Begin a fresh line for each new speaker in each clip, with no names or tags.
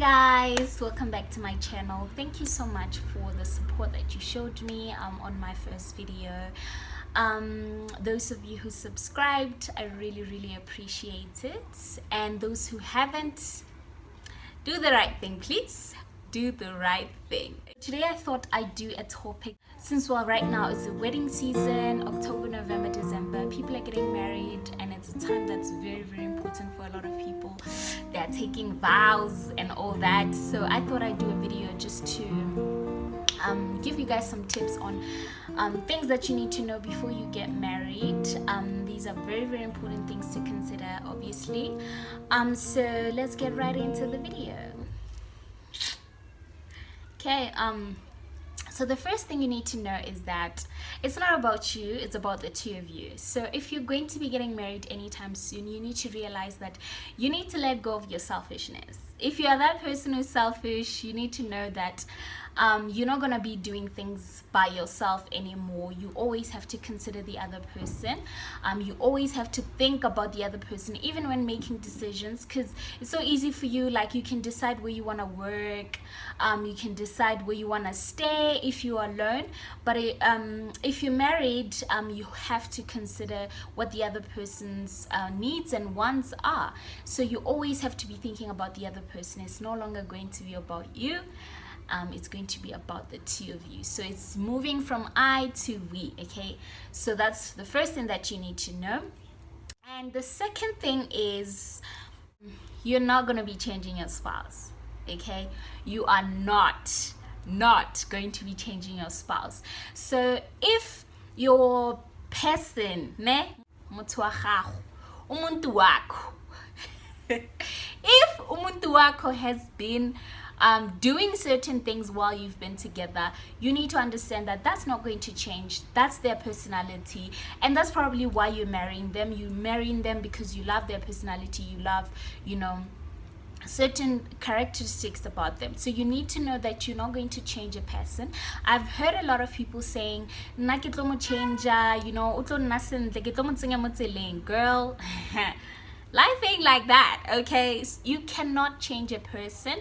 Guys, welcome back to my channel. Thank you so much for the support that you showed me on my first video. Those of you who subscribed, I really appreciate it, and those who haven't, do the right thing, please. Do the right thing. Today I thought I'd do a topic since right now it's the wedding season, October, November, December. People are getting married and it's a time that's very important for a lot of people. They're taking vows and all that. So I thought I'd do a video just to give you guys some tips on things that you need to know before you get married. These are very important things to consider, obviously. So let's get right into the video. Okay, so the first thing you need to know is that it's not about you, it's about the two of you. So if you're going to be getting married anytime soon, you need to realize that you need to let go of your selfishness. If you are that person who's selfish, you need to know that you're not going to be doing things by yourself anymore. You always have to consider the other person. You always have to think about the other person, even when making decisions, because it's so easy for you. Like, you can decide where you want to work, you can decide where you want to stay if you are alone. But if you're married, you have to consider what the other person's needs and wants are. So you always have to be thinking about the other person. It's no longer going to be about you. It's going to be about the two of you. So it's moving from I to we. Okay, so that's the first thing that you need to know. And the second thing is, you're not going to be changing your spouse. Okay, you are not going to be changing your spouse. So if your person, umuntu wako, if umuntu wako has been doing certain things while you've been together, you need to understand that that's not going to change. That's their personality, and that's probably why you're marrying them. You're marrying them because you love their personality, you love, certain characteristics about them. So you need to know that you're not going to change a person. I've heard a lot of people saying, girl, life ain't like that. Okay, you cannot change a person.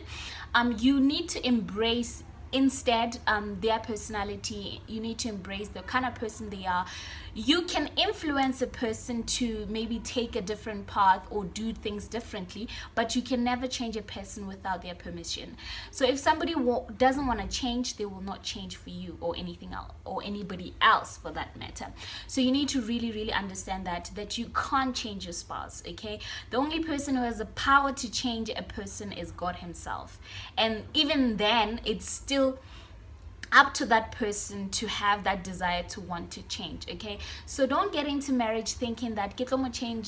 You need to embrace instead their personality. You need to embrace the kind of person they are. You can influence a person to maybe take a different path or do things differently, but you can never change a person without their permission. So if somebody doesn't want to change, they will not change for you or anything else, or anybody else for that matter. So you need to really understand that you can't change your spouse. Okay, the only person who has the power to change a person is God himself, and even then it's still up to that person to have that desire to want to change. Okay, so don't get into marriage thinking that he's gonna change.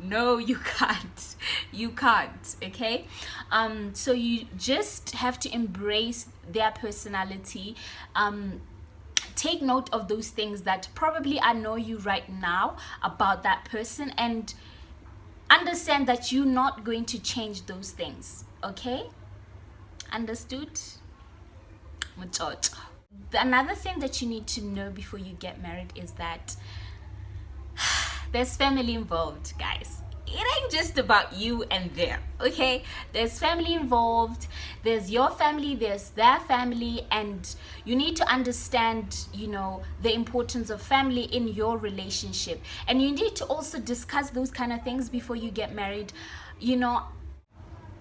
No, you can't. Okay, so you just have to embrace their personality. Take note of those things that probably annoy you right now about that person, and understand that you're not going to change those things. Okay, understood? Another thing that you need to know before you get married is that there's family involved, guys. It ain't just about you and them. Okay, there's family involved. There's your family, there's their family, and you need to understand, the importance of family in your relationship. And you need to also discuss those kind of things before you get married.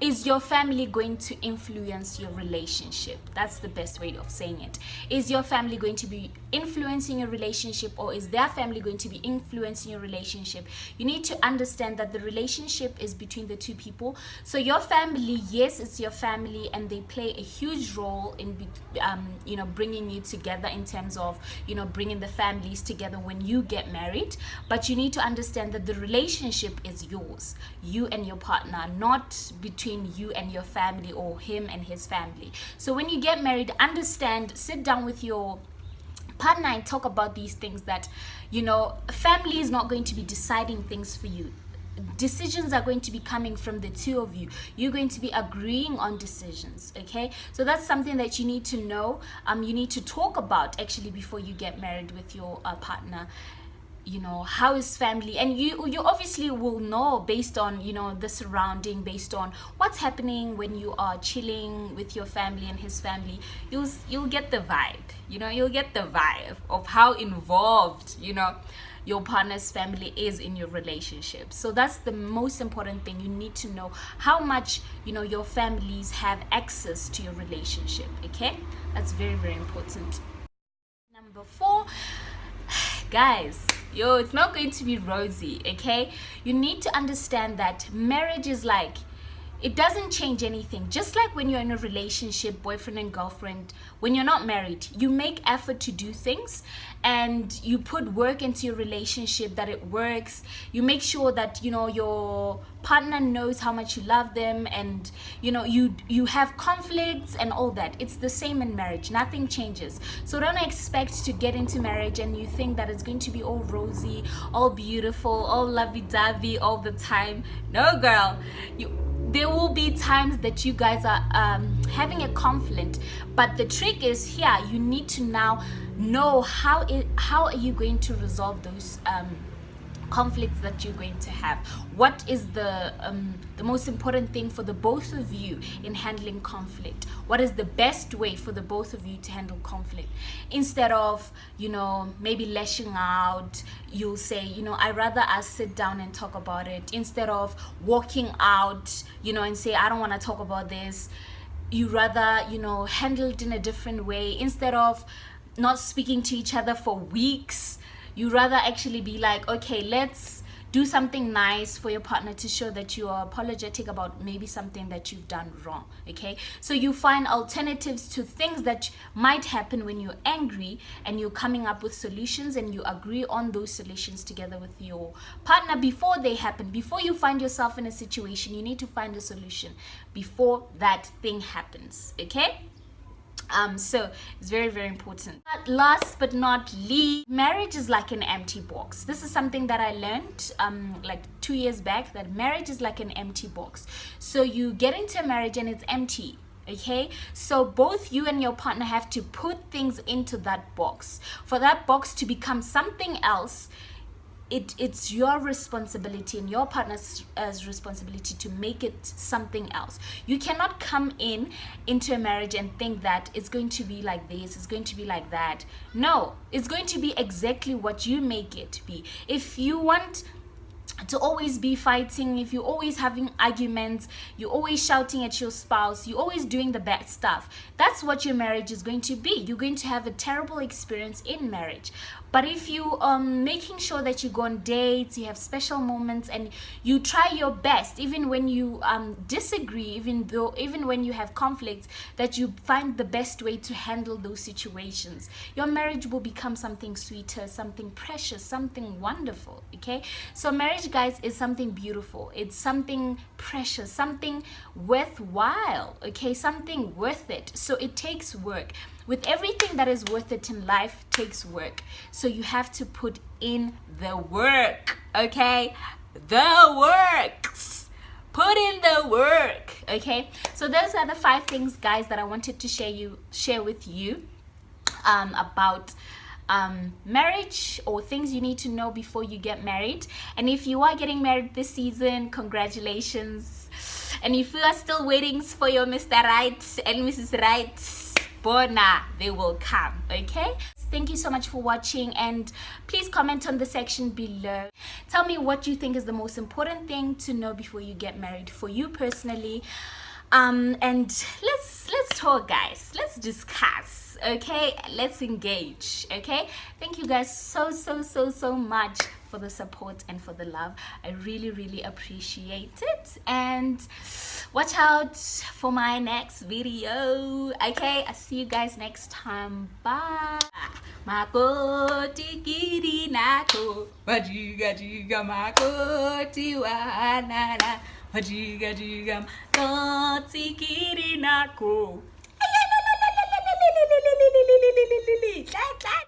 Is your family going to influence your relationship? That's the best way of saying it. Is your family going to be influencing your relationship, or is their family going to be influencing your relationship? You need to understand that the relationship is between the two people. So your family, yes, it's your family, and they play a huge role in bringing you together, in terms of bringing the families together when you get married. But you need to understand that the relationship is yours, you and your partner, not between you and your family or him and his family. So when you get married, understand, sit down with your partner and talk about these things, that family is not going to be deciding things for you. Decisions are going to be coming from the two of you. You're going to be agreeing on decisions. Okay, so that's something that you need to know. You need to talk about actually before you get married with your partner. how his family, and you obviously will know based on the surrounding, based on what's happening when you are chilling with your family and his family. You'll get the vibe. You'll get the vibe of how involved your partner's family is in your relationship. So that's the most important thing. You need to know how much your families have access to your relationship. Okay, that's very, very important. Number 4, guys, it's not going to be rosy. Okay, you need to understand that marriage is like, it doesn't change anything. Just like when you're in a relationship, boyfriend and girlfriend, when you're not married, you make effort to do things and you put work into your relationship that it works. You make sure that your partner knows how much you love them, and you have conflicts and all that. It's the same in marriage. Nothing changes. So don't expect to get into marriage and you think that it's going to be all rosy, all beautiful, all lovey-dovey all the time. No, girl. There will be times that you guys are having a conflict, but the trick is here. You need to now know how are you going to resolve those conflicts that you're going to have. What is the most important thing for the both of you in handling conflict? What is the best way for the both of you to handle conflict? Instead of maybe lashing out, you'll say I'd rather us sit down and talk about it. Instead of walking out and say I don't want to talk about this, you rather handle it in a different way. Instead of not speaking to each other for weeks, you rather actually be like, okay, let's do something nice for your partner to show that you are apologetic about maybe something that you've done wrong. Okay, so you find alternatives to things that might happen when you're angry, and you're coming up with solutions, and you agree on those solutions together with your partner before they happen. Before you find yourself in a situation, you need to find a solution before that thing happens. Okay, so it's very, very important. But last but not least, marriage is like an empty box. This is something that I learned like 2 years back, that marriage is like an empty box. So you get into a marriage and it's empty. Okay, so both you and your partner have to put things into that box. For that box to become something else, it's your responsibility and your partner's responsibility to make it something else. You cannot come into a marriage and think that it's going to be like this, it's going to be like that. No, it's going to be exactly what you make it be. If you want to always be fighting, if you're always having arguments, you're always shouting at your spouse, you're always doing the bad stuff, that's what your marriage is going to be. You're going to have a terrible experience in marriage. But if you making sure that you go on dates, you have special moments, and you try your best, even when you disagree, even when you have conflicts, that you find the best way to handle those situations, your marriage will become something sweeter, something precious, something wonderful. Okay, so marriage, guys, is something beautiful. It's something precious, something worthwhile. Okay, something worth it. So it takes work. With everything that is worth it in life, takes work. So you have to put in the work. Okay, the works. Put in the work. Okay, so those are the 5 things, guys, that I wanted to share with you about marriage, or things you need to know before you get married. And if you are getting married this season, congratulations. And if you are still waiting for your Mr. Right and Mrs. Right, Bona, they will come. Okay, thank you so much for watching, and please comment on the section below. Tell me what you think is the most important thing to know before you get married for you personally. And let's talk, guys. Let's discuss. Okay, let's engage. Okay, thank you guys so much for the support and for the love. I really appreciate it, and watch out for my next video. Okay, I'll see you guys next time. Bye. Makoti kiri nako, majiga jiga makoti wanana, majiga jiga makoti kiri nako.